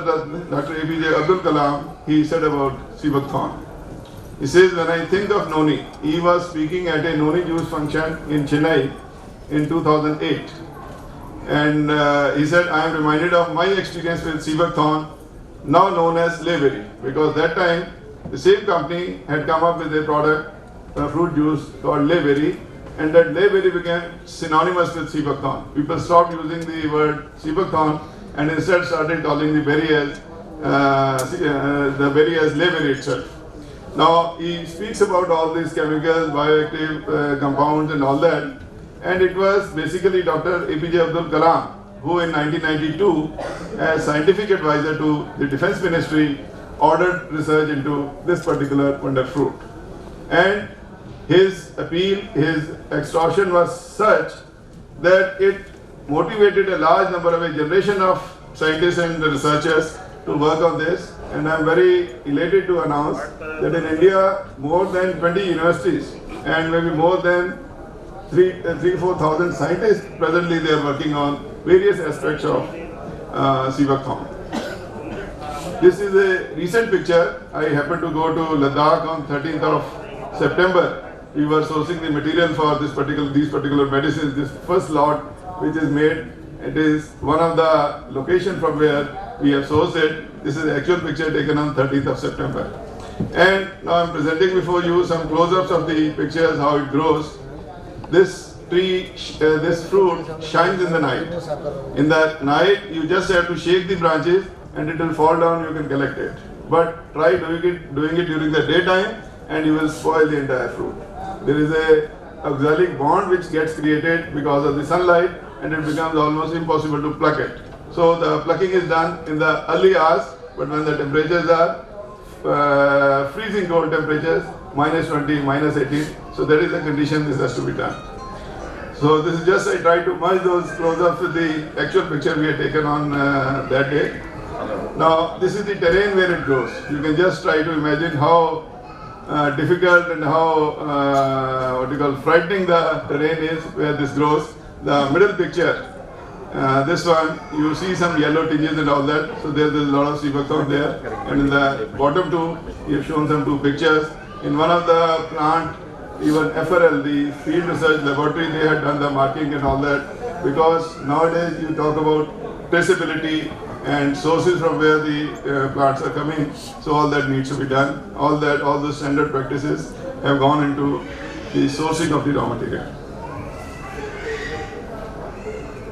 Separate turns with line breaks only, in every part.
Dr. APJ Abdul Kalam, he said about Seebuckthorn. He says, when I think of Noni, he was speaking at a Noni juice function in Chennai in 2008. And he said, I am reminded of my experience with Seebuckthorn, now known as Layberry, because that time the same company had come up with a product, a fruit juice called Layberry, and that Layberry became synonymous with Seebuckthorn. People stopped using the word Seebuckthorn and instead started calling the berry as Layberry itself. Now he speaks about all these chemicals, bioactive compounds and all that, and it was basically Dr. APJ Abdul Kalam who in 1992 as scientific advisor to the Defense Ministry ordered research into this particular wonder fruit. And his appeal, his extortion was such that it motivated a large number of a generation of scientists and researchers to work on this. And I'm very elated to announce that in India, more than 20 universities and maybe more than 3,000-4,000 scientists presently they are working on various aspects of Seebuckthorn. This is a recent picture. I happened to go to Ladakh on 13th of September. We were sourcing the material for these particular medicines. This first lot which is made, it is one of the locations from where we have sourced it. This is the actual picture taken on 13th of September. And now I'm presenting before you some close-ups of the pictures, how it grows. This tree, this fruit shines in the night. In the night, you just have to shake the branches and it will fall down, you can collect it. But try doing it during the daytime and you will spoil the entire fruit. There is a oxalic bond which gets created because of the sunlight and it becomes almost impossible to pluck it. So the plucking is done in the early hours, but when the temperatures are freezing cold temperatures, -20, -18, so that is the condition this has to be done. So this is just, I tried to merge those close-ups with the actual picture we had taken on that day. Now this is the terrain where it grows. You can just try to imagine how difficult and how frightening the terrain is where this grows. The middle picture, this one, you see some yellow tinges and all that. So there's a lot of Seebuckthorn there. And in the bottom two, you've shown some two pictures. In one of the plant, even FRL, the Field Research Laboratory, they had done the marking and all that. Because nowadays you talk about traceability and sources from where the plants are coming. So all that needs to be done. All the standard practices have gone into the sourcing of the raw material.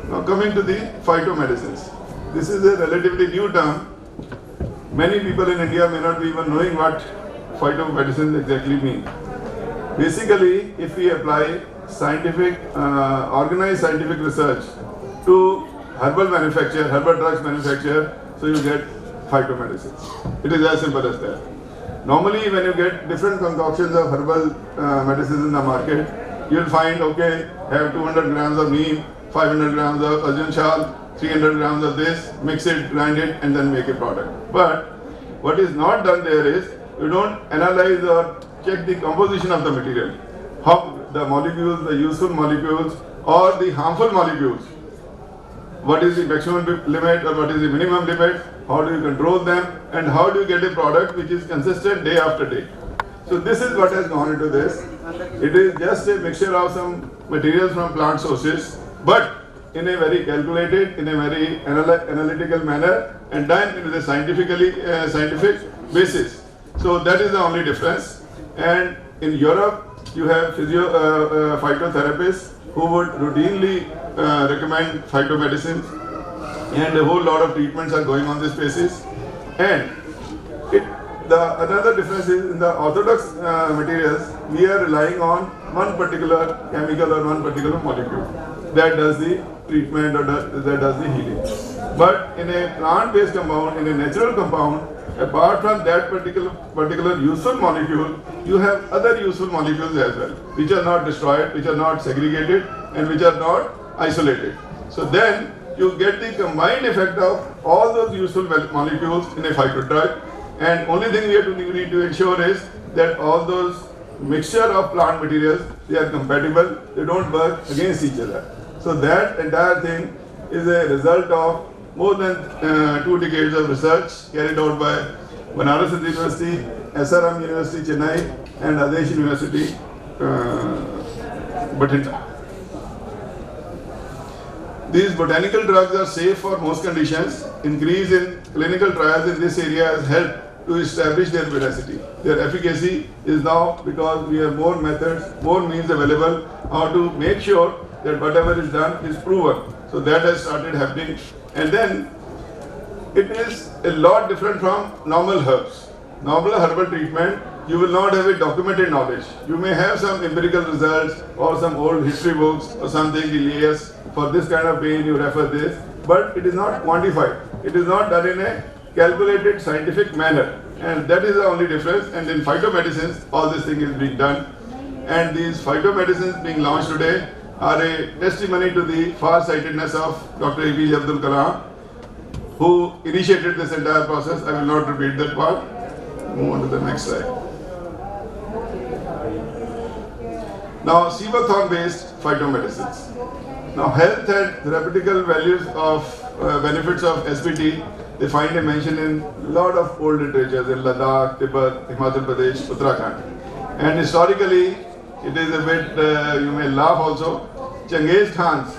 Now coming to the phytomedicines. This is a relatively new term. Many people in India may not be even knowing what phytomedicines exactly mean. Basically, if we apply scientific, organized scientific research to herbal manufacture, herbal drugs manufacture, so you get phytomedicines. It is as simple as that. Normally, when you get different concoctions of herbal medicines in the market, you will find, okay, have 200 grams of neem, 500 grams of arjun shal, 300 grams of this, mix it, grind it, and then make a product. But what is not done there is, you don't analyze or check the composition of the material. How the molecules, the useful molecules, or the harmful molecules. What is the maximum limit or what is the minimum limit? How do you control them? And how do you get a product which is consistent day after day? So this is what has gone into this. It is just a mixture of some materials from plant sources, but in a very calculated, in a very analytical manner, and done with a scientific basis. So that is the only difference. And in Europe, you have phytotherapists who would routinely recommend phytomedicines, and a whole lot of treatments are going on this basis. And another difference is in the orthodox materials, we are relying on one particular chemical or one particular molecule that does the treatment or that does the healing. But in a plant-based compound, in a natural compound, apart from that particular useful molecule, you have other useful molecules as well, which are not destroyed, which are not segregated, and which are not isolated. So then you get the combined effect of all those useful molecules in a phytodrug, and only thing we need to ensure is that all those mixture of plant materials, they are compatible, they don't work against each other. So that entire thing is a result of more than 2 decades of research carried out by Banaras Hind University, SRM University, Chennai, and Adesh University, Bathinda. These botanical drugs are safe for most conditions. Increase in clinical trials in this area has helped to establish their veracity. Their efficacy is now because we have more methods, more means available how to make sure that whatever is done is proven. So that has started happening. And then it is a lot different from normal herbs. Normal herbal treatment, you will not have a documented knowledge. You may have some empirical results or some old history books or something, yes, for this kind of pain you refer this, but it is not quantified. It is not done in a calculated scientific manner. And that is the only difference. And in phytomedicines, all this thing is being done. And these phytomedicines being launched today are a testimony to the far-sightedness of Dr. APJ Abdul Kalam, who initiated this entire process. I will not repeat that part. Move on to the next slide. Now, Seabuckthorn based phytomedicines. Now, health and therapeutical values of benefits of SBT, they find a mention in a lot of old literatures in Ladakh, Tibet, Himachal Pradesh, Uttarakhand. And historically, it is a bit, you may laugh also, Genghis Khan's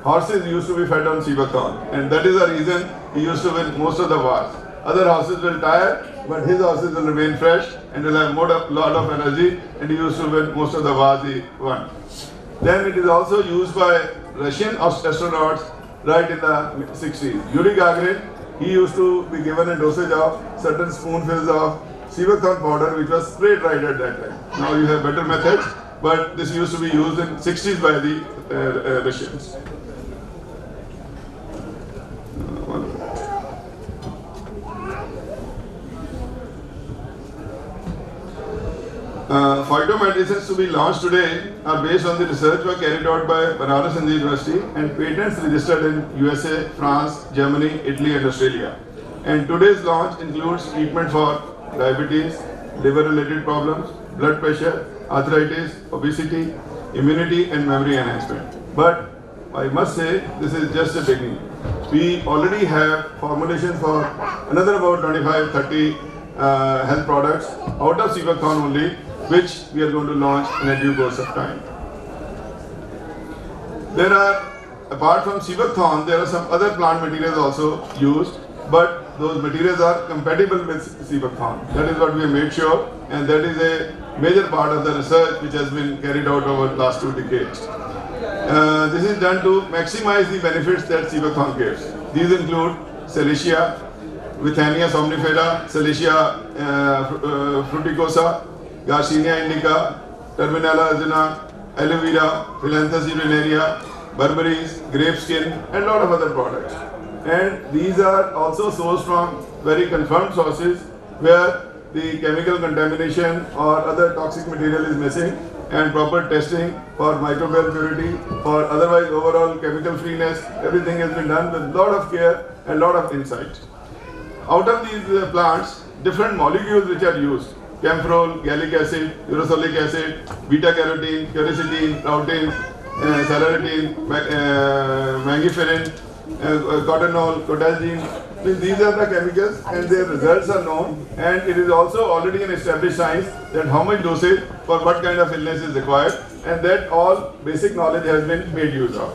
horses used to be fed on Seabuckthorn, and that is the reason he used to win most of the wars. Other horses will tire, but his horses will remain fresh and will have lot of energy, and he used to win most of the wars he won. Then it is also used by Russian astronauts right in the 60s. Yuri Gagarin, he used to be given a dosage of certain spoonfuls of Seabuckthorn powder, which was sprayed right at that time. Now you have better methods, but this used to be used in 60s by the Russians. Phytomedicines to be launched today are based on the research work carried out by Banaras Hind University and patents registered in USA, France, Germany, Italy and Australia. And today's launch includes treatment for diabetes, liver-related problems, blood pressure, arthritis, obesity, immunity and memory enhancement. But I must say this is just a beginning. We already have formulations for another about 25-30 health products out of Seabuckthorn only, which we are going to launch in a due course of time. There are, apart from Seabuckthorn, there are some other plant materials also used, but those materials are compatible with Seabuckthorn. That is what we have made sure, and that is a major part of the research which has been carried out over the last 2 decades. This is done to maximize the benefits that Seabuckthorn gives. These include Salacia, Withania somnifera, Salacia fruticosa, Garcinia indica, Terminella azuna, aloe vera, Phyllanthus urinaria, berberries, grape skin, and a lot of other products. And these are also sourced from very confirmed sources where the chemical contamination or other toxic material is missing, and proper testing for microbial purity, for otherwise overall chemical freeness, everything has been done with a lot of care and a lot of insight. Out of these plants, different molecules which are used, camphorol, gallic acid, uracilic acid, beta-carotene, quercetin, protein, salaritine, mangiferin, cotinol, cotazine. These are the chemicals and their results are known, and it is also already an established science that how much dosage for what kind of illness is required, and that all basic knowledge has been made use of.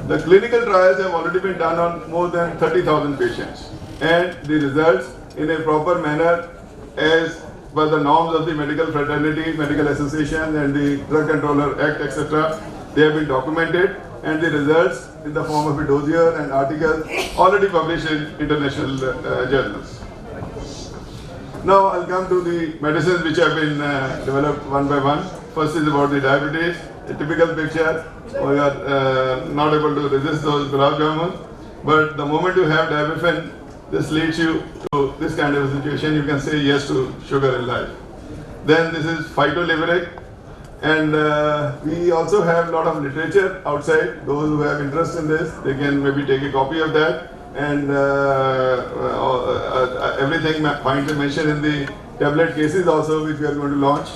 The clinical trials have already been done on more than 30,000 patients, and the results in a proper manner as per the norms of the medical fraternity, medical association and the Drug Controller Act, etc. They have been documented, and the results in the form of a dossier and articles already published in international journals. Now I'll come to the medicines which have been developed one by one. First is about the diabetes. A typical picture, we are not able to resist those gulab jamun, but the moment you have diabetes, this leads you to this kind of a situation. You can say yes to sugar in life. Then this is phytoliveric, and we also have a lot of literature outside. Those who have interest in this, they can maybe take a copy of that, and everything finds a mention in the tablet cases also, which we are going to launch.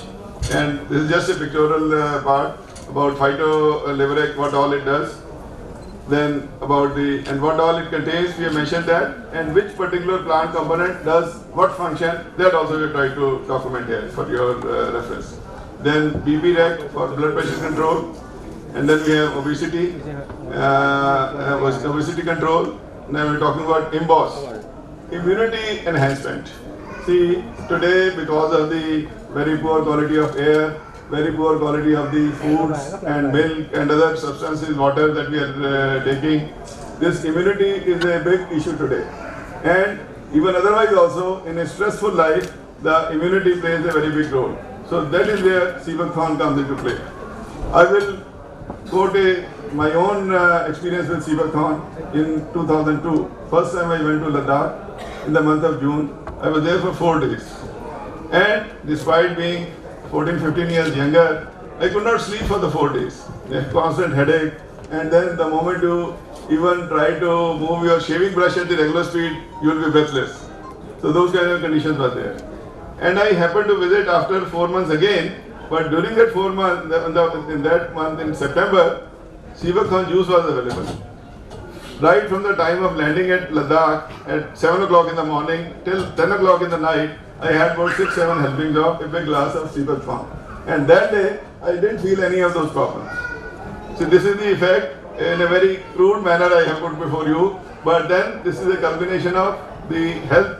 And this is just a pictorial part about phytoliveric, what all it does. then about and what all it contains, we have mentioned that, and which particular plant component does what function, that also we try to document here for your reference. Then BP rec for blood pressure control, and then we have obesity, obesity control. Now we're talking about IMBOSS, immunity enhancement. See, today because of the very poor quality of air, very poor quality of the foods and milk and other substances, water that we are taking, this immunity is a big issue today. And even otherwise also, in a stressful life, the immunity plays a very big role. So that is where Seebucthan comes into play. I will quote my own experience with Seebucthan in 2002. First time I went to Ladakh in the month of June. I was there for 4 days. And despite being 14, 15 years younger, I could not sleep for the 4 days. A constant headache, and then the moment you even try to move your shaving brush at the regular speed, you will be breathless. So those kind of conditions were there. And I happened to visit after 4 months again, but during that 4 months, in that month in September, Seebucthan juice was available. Right from the time of landing at Ladakh at 7 o'clock in the morning till 10 o'clock in the night, I had about 6-7 helpings of a big glass of Seebucthan. And that day, I didn't feel any of those problems. So this is the effect. In a very crude manner I have put before you, but then this is a combination of the health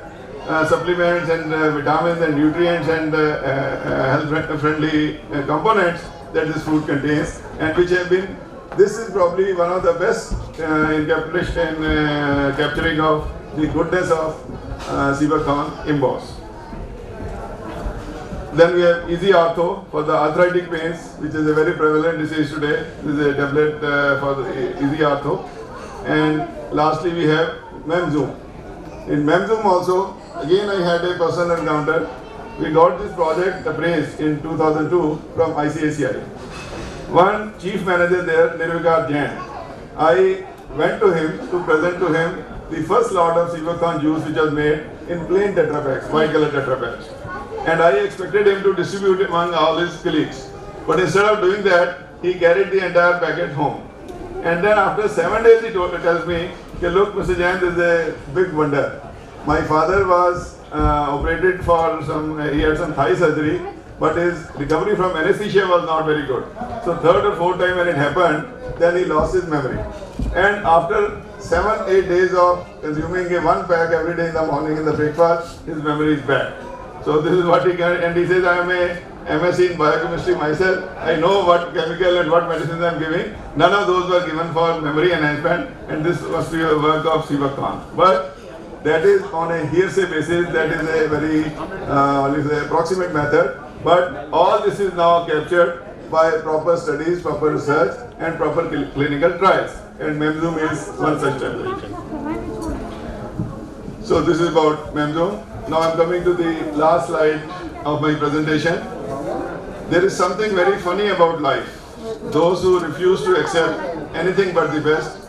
supplements and vitamins and nutrients and health-friendly components that this food contains, and which have been, this is probably one of the best in capturing of the goodness of Seebucthan IMBOSS. Then we have Easy Artho for the arthritic pains, which is a very prevalent disease today. This is a tablet for the Easy Artho. And lastly we have Memzoom. In Memzoom also, again I had a personal encounter. We got this project appraised in 2002 from ICICI. One chief manager there, Nirvikar Jain, I went to him to present to him the first lot of Seebucthan juice which was made in plain Tetra Paks, white color Tetra Paks. And I expected him to distribute it among all his colleagues. But instead of doing that, he carried the entire packet home. And then after 7 days he tells me, okay, look Mr. Jain, this is a big wonder. My father was operated for he had some thigh surgery, but his recovery from anesthesia was not very good. So third or fourth time when it happened, then he lost his memory. And after 7-8 days of consuming one pack every day in the morning in the breakfast, his memory is back. So this is what he can, and he says, I am a MSc in biochemistry myself. I know what chemical and what medicines I am giving. None of those were given for memory enhancement, and this must be a work of Seebucthan. But that is on a hearsay basis, that is a very approximate method. But all this is now captured by proper studies, proper research, and proper clinical trials. And Memzoom is one such tablet. So this is about Memzoom. Now I am coming to the last slide of my presentation. There is something very funny about life. Those who refuse to accept anything but the best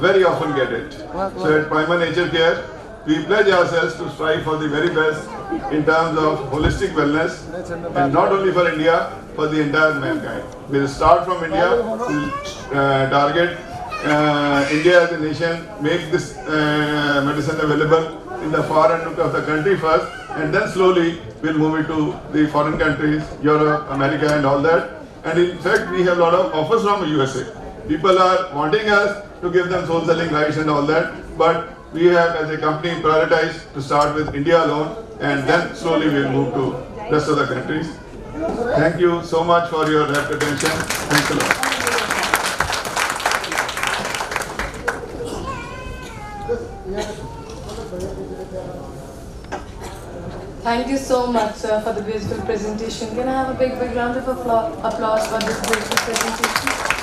very often get it. So at Prima Nature Care, we pledge ourselves to strive for the very best in terms of holistic wellness, and not only for India, for the entire mankind. We will start from India, we will target India as a nation, make this medicine available in the far end of the country first, and then slowly we'll move it to the foreign countries, Europe, America and all that. And in fact, we have a lot of offers from USA. People are wanting us to give them soul selling rights and all that, but we have as a company prioritized to start with India alone, and then slowly we'll move to rest of the countries. Thank you so much for your rapt attention. Thanks a lot.
Thank you so much, sir, for the beautiful presentation. Can I have a big round of applause for this beautiful presentation?